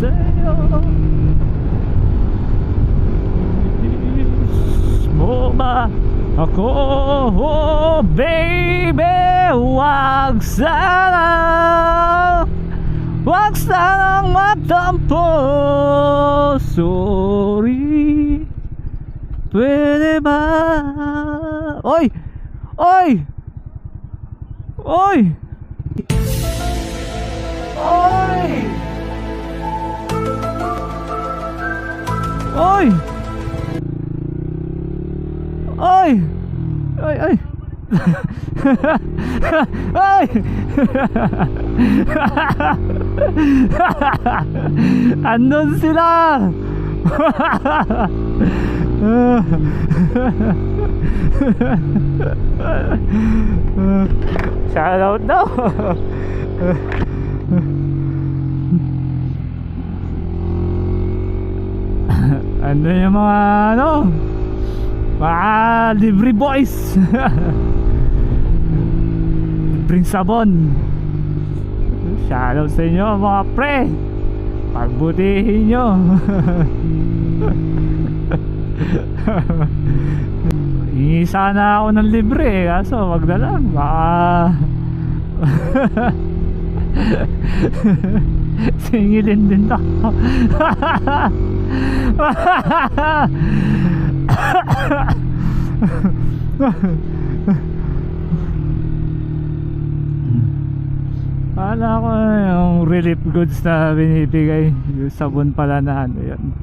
sa'yo. Miss mo ba ako, oh baby? Wag sanang matampo. Sorry, pwede ba? Oy! Oy! Oy! Oy! Oy! Oy! Oy! Oy! Oy! Andun sila! Shout out daw. Ano yung mga mga libre boys. Libreng sabon. Shout out sa inyo mga pre. Pagbutihin nyo. Hingi sana ako ng libre kaso wag na lang, baka singilin din ako. Kala ko yung relief goods na binibigay, yung sabon pala na ano yun.